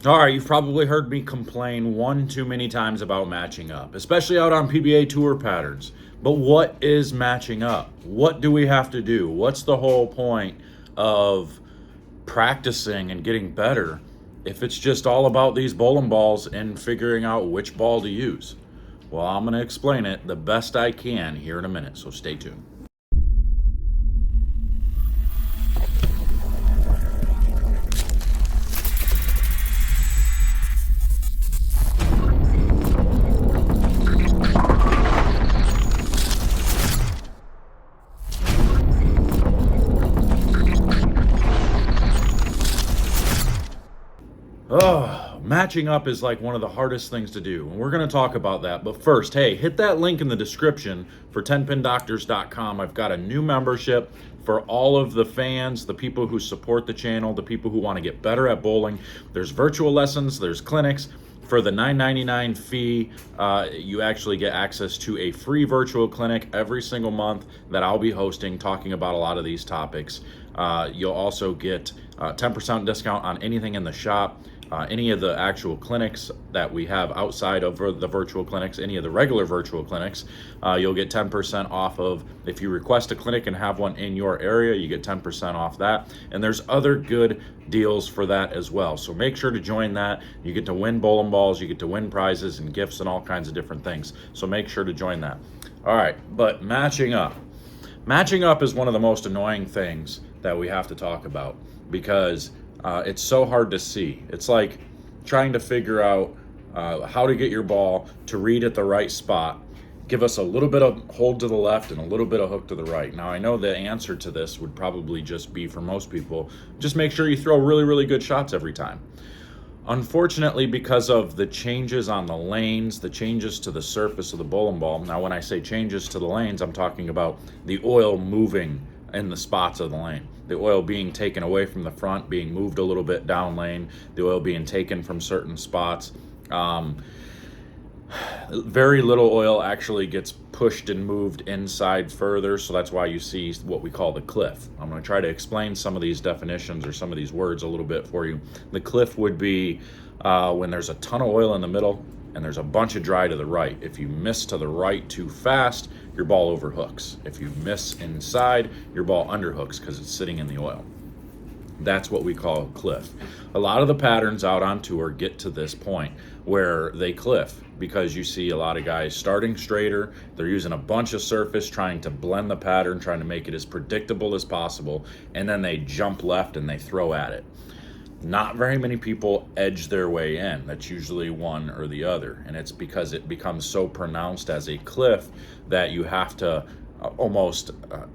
All right, you've probably heard me complain one too many times about matching up, especially out on PBA tour patterns. But what is matching up? What do we have to do? What's the whole point of practicing and getting better if it's just all about these bowling balls and figuring out which ball to use? Well, I'm going to explain it the best I can here in a minute, so stay tuned. Oh, matching up is like one of the hardest things to do, and we're going to talk about that. But first, hey, hit that link in the description for 10pindoctors.com. I've got a new membership for all of the fans, the people who support the channel, the people who want to get better at bowling. There's virtual lessons, there's clinics. For the $9.99 fee, you actually get access to a free virtual clinic every single month that I'll be hosting, talking about a lot of these topics. You'll also get 10% discount on anything in the shop. Any of the actual clinics that we have outside of the virtual clinics, any of the regular virtual clinics, you'll get 10% off of. If you request a clinic and have one in your area, you get 10% off that. And there's other good deals for that as well. So make sure to join that. You get to win bowling balls, you get to win prizes and gifts and all kinds of different things. So make sure to join that. All right, but matching up. Matching up is one of the most annoying things that we have to talk about because it's so hard to see. It's like trying to figure out how to get your ball to read at the right spot. Give us a little bit of hold to the left and a little bit of hook to the right. Now, I know the answer to this would probably just be, for most people, just make sure you throw really, really good shots every time. Unfortunately, because of the changes on the lanes, the changes to the surface of the bowling ball. Now, when I say changes to the lanes, I'm talking about the oil moving in the spots of the lane. The oil being taken away from the front, being moved a little bit down lane, the oil being taken from certain spots. Very little oil actually gets pushed and moved inside further, so that's why you see what we call the cliff. I'm going to try to explain some of these definitions or some of these words a little bit for you. The cliff would be when there's a ton of oil in the middle and there's a bunch of dry to the right. If you miss to the right too fast, your ball overhooks. If you miss inside, your ball underhooks because it's sitting in the oil. That's what we call a cliff. A lot of the patterns out on tour get to this point where they cliff because you see a lot of guys starting straighter. They're using a bunch of surface, trying to blend the pattern, trying to make it as predictable as possible, and then they jump left and they throw at it. Not very many people edge their way in. That's usually one or the other, and it's because it becomes so pronounced as a cliff that you have to almost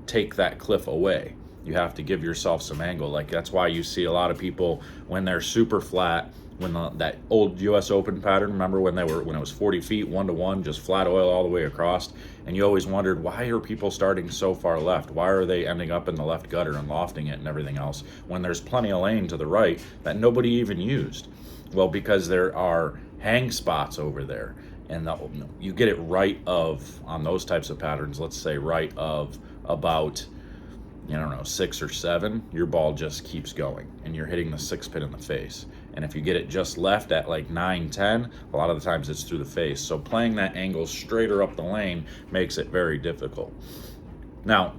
take that cliff away. You have to give yourself some angle. Like, that's why you see a lot of people when they're super flat, when that old US Open pattern, remember when it was 40 feet 1-to-1, just flat oil all the way across, and you always wondered, why are people starting so far left? Why are they ending up in the left gutter and lofting it and everything else when there's plenty of lane to the right that nobody even used? Well, because there are hang spots over there, and you get it right of, on those types of patterns, let's say right of about, 6 or 7, your ball just keeps going and you're hitting the 6 pin in the face. And if you get it just left at like 9, 10, a lot of the times it's through the face. So playing that angle straighter up the lane makes it very difficult. Now,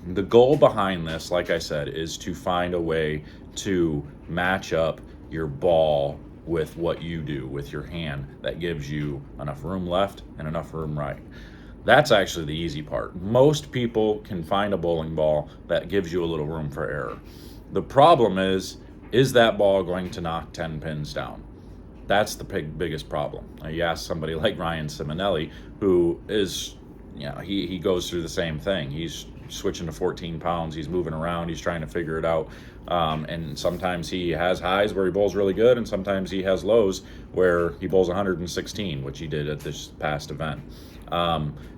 the goal behind this, like I said, is to find a way to match up your ball with what you do with your hand that gives you enough room left and enough room right. That's actually the easy part. Most people can find a bowling ball that gives you a little room for error. The problem is that ball going to knock 10 pins down? That's the biggest problem. Now, you ask somebody like Ryan Simonelli, who is, he goes through the same thing. He's switching to 14 pounds. He's moving around. He's trying to figure it out. And sometimes he has highs where he bowls really good, and sometimes he has lows where he bowls 116, which he did at this past event.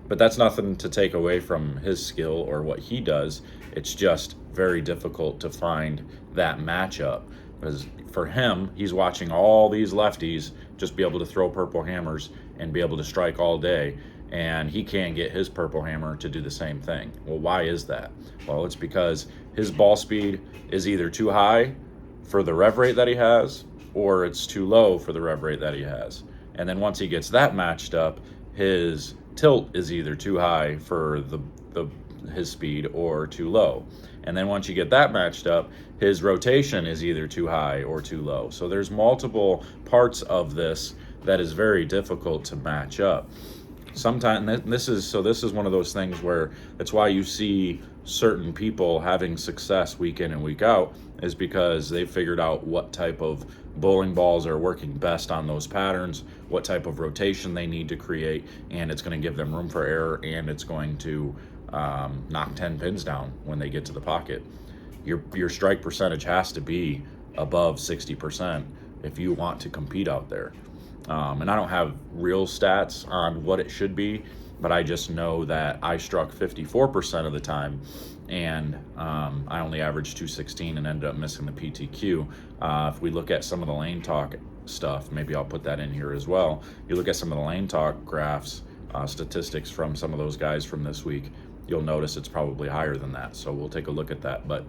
But that's nothing to take away from his skill or what he does. It's just very difficult to find that matchup, because for him, he's watching all these lefties just be able to throw purple hammers and be able to strike all day, and he can't get his purple hammer to do the same thing. Well, why is that? Well, it's because his ball speed is either too high for the rev rate that he has, or it's too low for the rev rate that he has. And then once he gets that matched up, his tilt is either too high for his speed or too low. And then once you get that matched up, his rotation is either too high or too low. So there's multiple parts of this that is very difficult to match up. Sometimes this is one of those things where that's why you see certain people having success week in and week out, is because they've figured out what type of bowling balls are working best on those patterns, what type of rotation they need to create, and it's going to give them room for error, and it's going to knock 10 pins down when they get to the pocket. Your strike percentage has to be above 60% if you want to compete out there. And I don't have real stats on what it should be, but I just know that I struck 54% of the time, and I only averaged 216 and ended up missing the PTQ. If we look at some of the lane talk stuff, maybe I'll put that in here as well. You look at some of the lane talk graphs, statistics from some of those guys from this week, you'll notice it's probably higher than that. So we'll take a look at that. But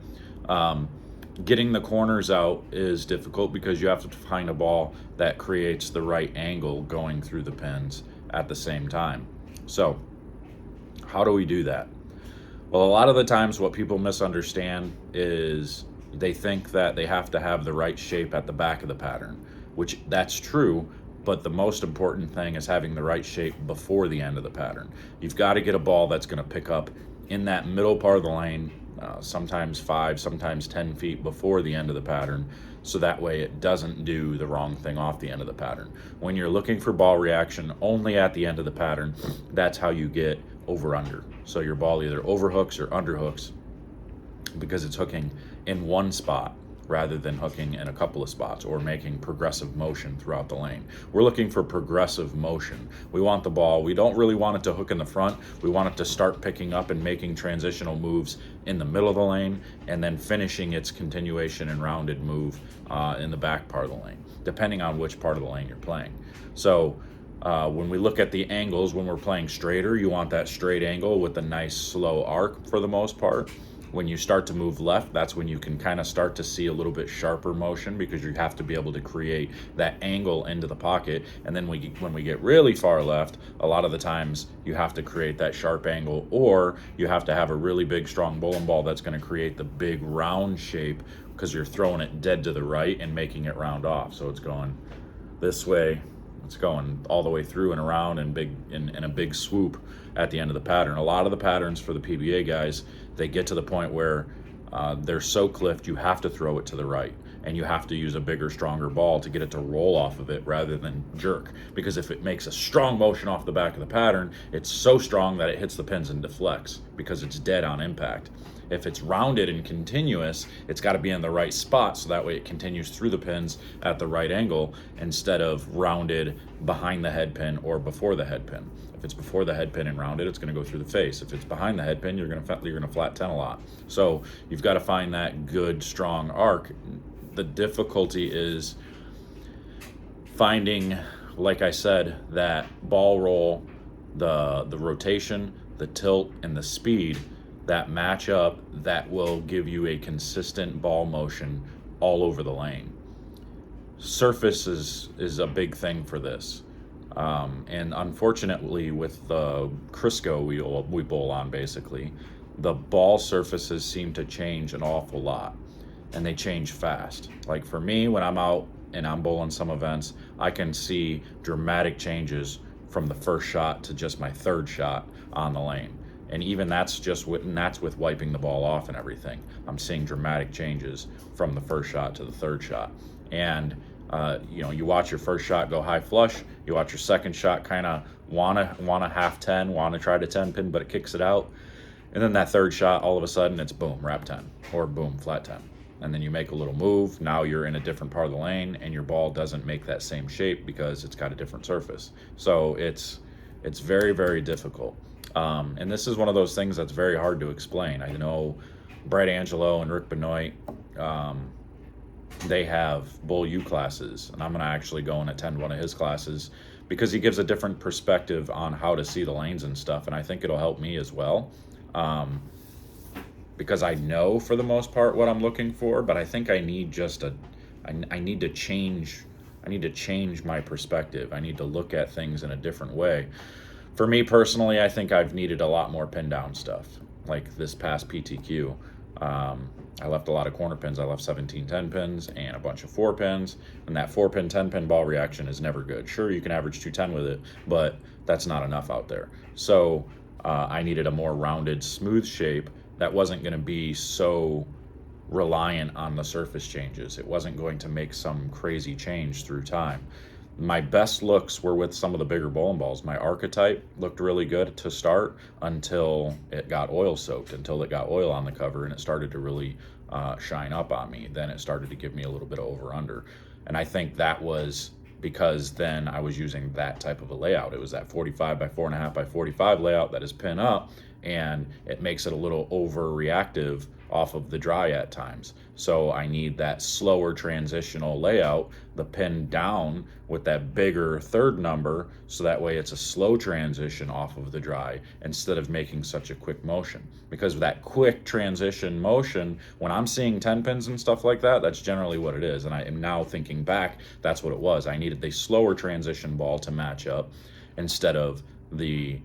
getting the corners out is difficult because you have to find a ball that creates the right angle going through the pins at the same time. So how do we do that? Well, a lot of the times what people misunderstand is they think that they have to have the right shape at the back of the pattern, which that's true, but the most important thing is having the right shape before the end of the pattern. You've got to get a ball that's going to pick up in that middle part of the lane, sometimes 5, sometimes 10 feet before the end of the pattern, so that way it doesn't do the wrong thing off the end of the pattern. When you're looking for ball reaction only at the end of the pattern, that's how you get over-under. So your ball either overhooks or underhooks because it's hooking in one spot rather than hooking in a couple of spots or making progressive motion throughout the lane. We're looking for progressive motion. We want the ball, we don't really want it to hook in the front. We want it to start picking up and making transitional moves in the middle of the lane and then finishing its continuation and rounded move in the back part of the lane, depending on which part of the lane you're playing. So when we look at the angles, when we're playing straighter, you want that straight angle with a nice slow arc for the most part. When you start to move left, that's when you can kind of start to see a little bit sharper motion because you have to be able to create that angle into the pocket. And then when we get really far left, a lot of the times you have to create that sharp angle, or you have to have a really big, strong bowling ball that's going to create the big round shape because you're throwing it dead to the right and making it round off. So it's going this way, it's going all the way through and around and in a big swoop at the end of the pattern. A lot of the patterns for the PBA guys, they get to the point where they're so cliffed you have to throw it to the right, and you have to use a bigger, stronger ball to get it to roll off of it rather than jerk, because if it makes a strong motion off the back of the pattern, it's so strong that it hits the pins and deflects because it's dead on impact. If it's rounded and continuous, it's got to be in the right spot so that way it continues through the pins at the right angle instead of rounded behind the head pin or before the head pin. If it's before the head pin and rounded, it's going to go through the face. If it's behind the head pin, you're going to flat 10 a lot. So you've got to find that good, strong arc. The difficulty is finding, like I said, that ball roll, the rotation, the tilt, and the speed that match up, that will give you a consistent ball motion all over the lane. Surface is a big thing for this. And unfortunately with the Crisco we bowl on, basically, the ball surfaces seem to change an awful lot, and they change fast. Like for me, when I'm out and I'm bowling some events, I can see dramatic changes from the first shot to just my third shot on the lane. And even that's with wiping the ball off and everything. I'm seeing dramatic changes from the first shot to the third shot. And you watch your first shot go high flush, you watch your second shot kind of wanna half 10, wanna try to 10 pin, but it kicks it out. And then that third shot, all of a sudden it's boom, wrap 10, or boom, flat 10. And then you make a little move, now you're in a different part of the lane and your ball doesn't make that same shape because it's got a different surface. So it's very, very difficult. And this is one of those things that's very hard to explain. I know Brett Angelo and Rick Benoit, they have Bull U classes, and I'm going to actually go and attend one of his classes because he gives a different perspective on how to see the lanes and stuff, and I think it'll help me as well. Because I know for the most part what I'm looking for, but I think I need just a I need to change. I need to change my perspective. I need to look at things in a different way. For me personally, I think I've needed a lot more pin down stuff. Like this past PTQ, I left a lot of corner pins. I left 17 10 pins and a bunch of 4 pins. And that 4 pin, 10 pin ball reaction is never good. Sure, you can average 210 with it, but that's not enough out there. So I needed a more rounded, smooth shape that wasn't going to be so reliant on the surface changes. It wasn't going to make some crazy change through time. My best looks were with some of the bigger bowling balls. My archetype looked really good to start until it got oil soaked, until it got oil on the cover and it started to really shine up on me. Then it started to give me a little bit of over under. And I think that was because then I was using that type of a layout. It was that 45 by 4.5 by 45 layout that is pin up, and it makes it a little overreactive off of the dry at times. So I need that slower transitional layout, the pin down with that bigger third number, so that way it's a slow transition off of the dry instead of making such a quick motion. Because that quick transition motion, when I'm seeing 10 pins and stuff like that, that's generally what it is. And I am now thinking back, that's what it was. I needed the slower transition ball to match up instead of the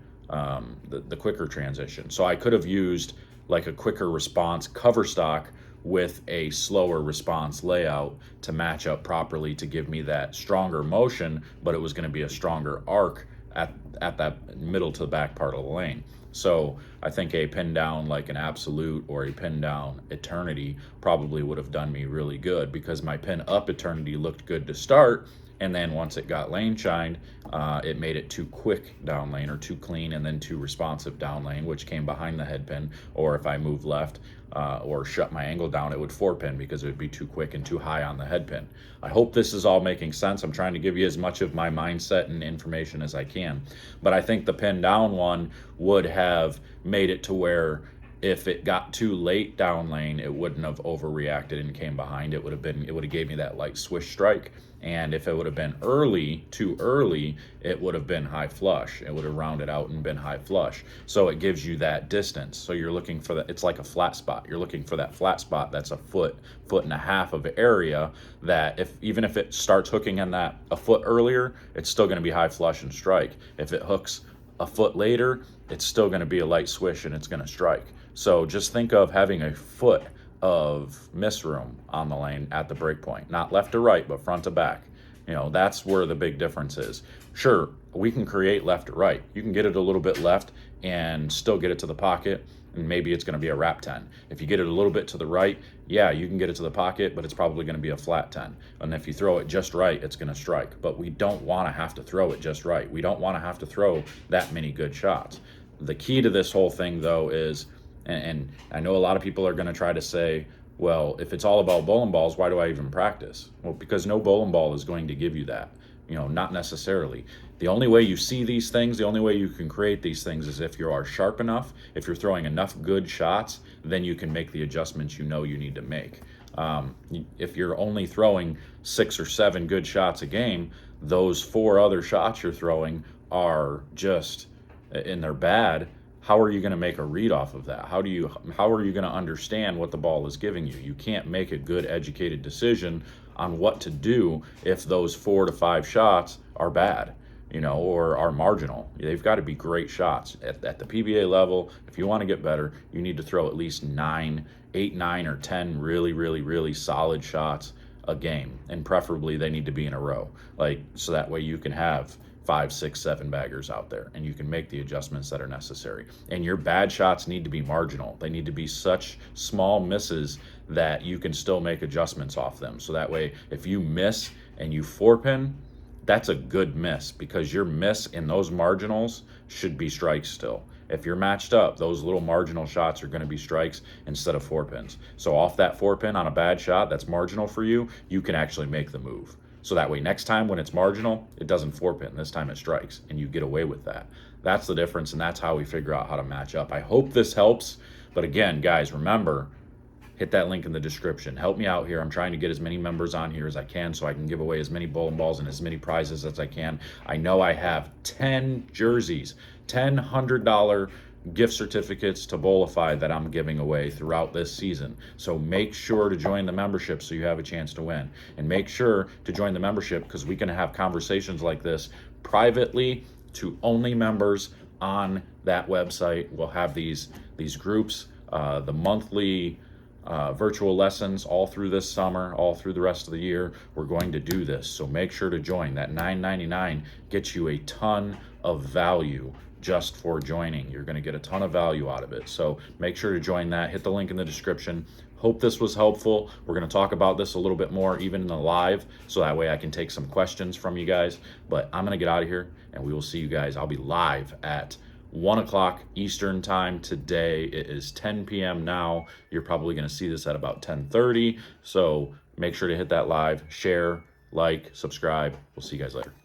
quicker transition. So I could have used like a quicker response cover stock with a slower response layout to match up properly to give me that stronger motion, but it was going to be a stronger arc at that middle to the back part of the lane. So I think a pin down like an Absolute or a pin down Eternity probably would have done me really good, because my pin up Eternity looked good to start, and then once it got lane shined, it made it too quick down lane or too clean, and then too responsive down lane, which came behind the head pin. Or if I moved left or shut my angle down, it would 4-pin because it would be too quick and too high on the head pin. I hope this is all making sense. I'm trying to give you as much of my mindset and information as I can. But I think the pin down one would have made it to where if it got too late down lane, it wouldn't have overreacted and came behind. It would have gave me that light swish strike. And if it would have been too early, it would have been high flush. It would have rounded out and been high flush. So it gives you that distance. So you're looking for that. It's like a flat spot. You're looking for that flat spot that's a foot and a half of area that even if it starts hooking in that a foot earlier, it's still going to be high flush and strike. If it hooks a foot later, it's still going to be a light swish and it's going to strike. So just think of having a foot of miss room on the lane at the break point, not left to right, but front to back. That's where the big difference is. Sure, we can create left to right. You can get it a little bit left and still get it to the pocket, and maybe it's going to be a wrap 10. If you get it a little bit to the right, yeah, you can get it to the pocket, but it's probably going to be a flat 10. And if you throw it just right, it's going to strike. But we don't want to have to throw it just right. We don't want to have to throw that many good shots. The key to this whole thing, though, is, and I know a lot of people are going to try to say, well, if it's all about bowling balls, why do I even practice? Well, because no bowling ball is going to give you that. Not necessarily. The only way you see these things, the only way you can create these things is if you are sharp enough, if you're throwing enough good shots, then you can make the adjustments you need to make. If you're only throwing 6 or 7 good shots a game, those 4 other shots you're throwing are just, and they're bad. How are you going to make a read off of that? How are you going to understand what the ball is giving you? You can't make a good educated decision on what to do if those 4 to 5 shots are bad, or are marginal. They've got to be great shots. At the PBA level, if you want to get better, you need to throw at least 8, 9, or 10 really, really, really solid shots a game. And preferably they need to be in a row. So that way you can have 5, 6, 7 baggers out there, and you can make the adjustments that are necessary. And your bad shots need to be marginal. They need to be such small misses that you can still make adjustments off them. So that way, if you miss and you 4-pin, that's a good miss, because your miss in those marginals should be strikes still. If you're matched up, those little marginal shots are going to be strikes instead of 4-pins. So off that 4-pin on a bad shot that's marginal for you, you can actually make the move. So that way, next time when it's marginal, it doesn't 4-pin. This time it strikes, and you get away with that. That's the difference, and that's how we figure out how to match up. I hope this helps. But again, guys, remember, hit that link in the description. Help me out here. I'm trying to get as many members on here as I can so I can give away as many bowling balls and as many prizes as I can. I know I have 10 jerseys, $10 $100 gift certificates to Bolify that I'm giving away throughout this season. So make sure to join the membership so you have a chance to win. And make sure to join the membership because we can have conversations like this privately to only members on that website. We'll have these groups, the monthly virtual lessons all through this summer, all through the rest of the year. We're going to do this, so make sure to join. That $9.99 gets you a ton of value just for joining. You're going to get a ton of value out of it, so make sure to join that. Hit the link in the description. Hope this was helpful. We're going to talk about this a little bit more even in the live, so that way I can take some questions from you guys. But I'm going to get out of here, and we will see you guys. I'll be live at 1 o'clock Eastern time today. It is 10 p.m. now. You're probably going to see this at about 10:30. So make sure to hit that live, share, like, subscribe. We'll see you guys later.